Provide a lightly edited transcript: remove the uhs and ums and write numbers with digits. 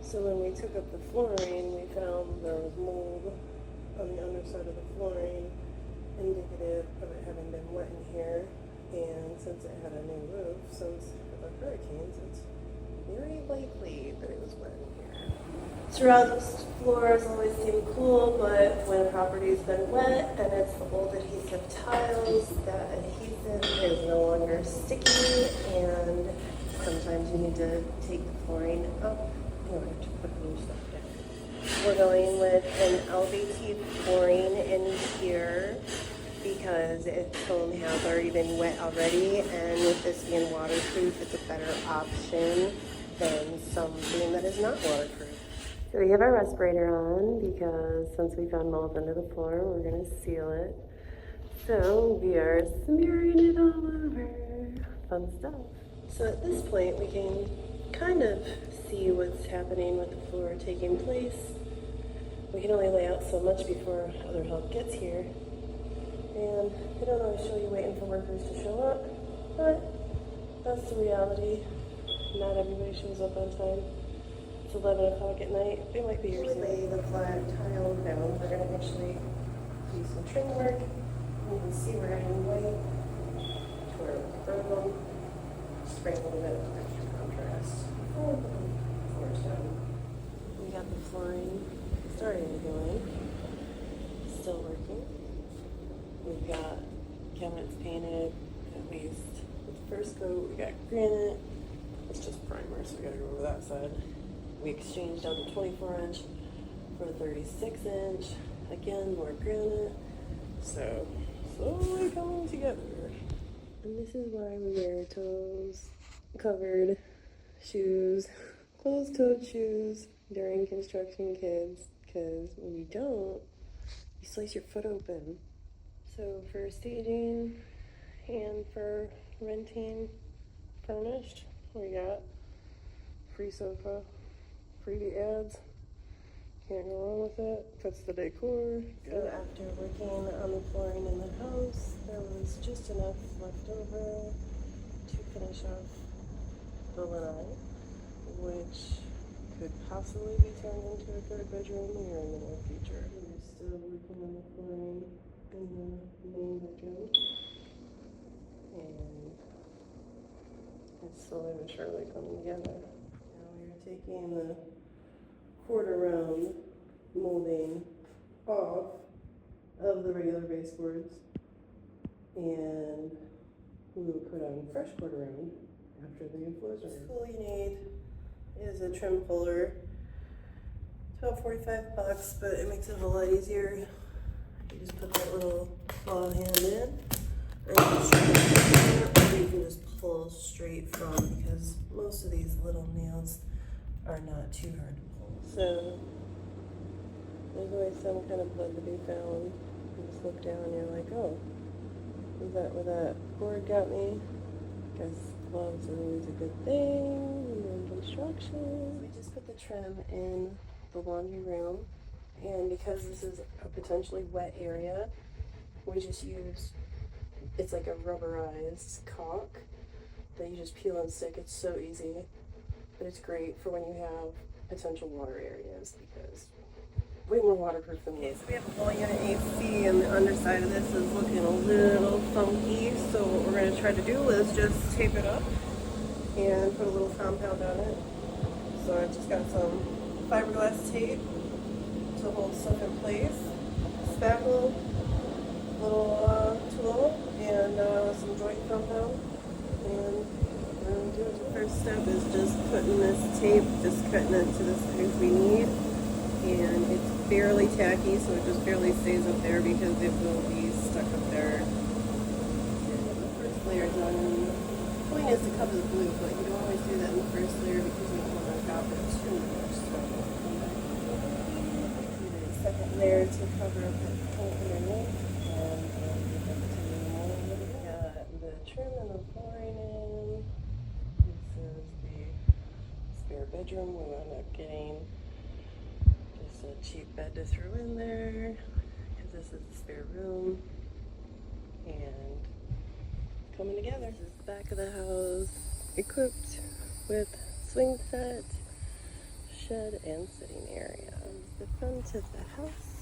So when we took up the flooring, we found there was mold on the underside of the flooring, indicative of it having been wet in here. And since it had a new roof, since the hurricanes, it's very likely that it was wet in here. Throughout this floor has always seemed cool, but when a property's been wet and it's the old adhesive tiles, that adhesive is no longer sticky, and sometimes you need to take the flooring up in order to put new stuff down. We're going with an LVT flooring in here because its foam has already been wet already, and with this being waterproof, it's a better option than something that is not waterproof. So we have our respirator on because since we found mold under the floor, we're going to seal it. So we are smearing it all over. Fun stuff. So at this point, we can kind of see what's happening with the floor taking place. We can only lay out so much before other help gets here. And they don't always show you waiting for workers to show up, but that's the reality. Not everybody shows up on time. It's 11 o'clock at night. They might be here soon. Lay the flat tile down. We're going to actually do some trim work. You can see we're adding white to our vertical. Just bring a little bit of extra contrast. Floor's down. We got the flooring starting to go in. Still working. We've got cabinets painted, at least with the first coat. We got granite. It's just primer, so we gotta go over that side. We exchanged out a 24-inch for a 36-inch. Again, more granite. So, slowly coming together. And this is why we wear toes-covered shoes, closed-toed shoes during construction, kids. Because when you don't, you slice your foot open. So for staging and for renting furnished, we got free sofa, free ads, can't go wrong with it, fits the decor. So after working on the flooring in the house, there was just enough left over to finish off the lanai, which could possibly be turned into a third bedroom here in the near future. We're still working on the flooring in the main bedroom, and it's slowly but surely coming together. Now we are taking the quarter round molding off of the regular baseboards, and we will put on fresh quarter round after the new floors are in. All you need is a trim puller. It's about $45, but it makes it a whole lot easier. You just put that little claw hand in, and you can just pull straight from, because most of these little nails are not too hard to pull. So there's always some kind of blood to be found. You just look down and you're like, oh, is that where that cord got me? Guess gloves are always a good thing in construction. We just put the trim in the laundry room. And because this is a potentially wet area, we just use, it's like a rubberized caulk that you just peel and stick. It's so easy, but it's great for when you have potential water areas because way more waterproof than this. Okay, so we have a wall unit AC, and the underside of this is looking a little funky. So what we're going to try to do is just tape it up and put a little compound on it. So I've just got some fiberglass tape to hold stuff in place, spackle, little tool, and some joint compound. And what I'm doing the first step is just putting this tape, just cutting it to the size we need. And it's barely tacky, so it just barely stays up there because it will be stuck up there. And the first layer is done. The point is to cover the glue, but you don't always do that in the first layer because you don't want to drop it too much. So second layer to cover up the paint underneath, and we got the trim and the flooring in. This is the spare bedroom. We wound up getting just a cheap bed to throw in there because this is the spare room, and coming together. This is the back of the house, equipped with swing set, shed and sitting area. The front of the house.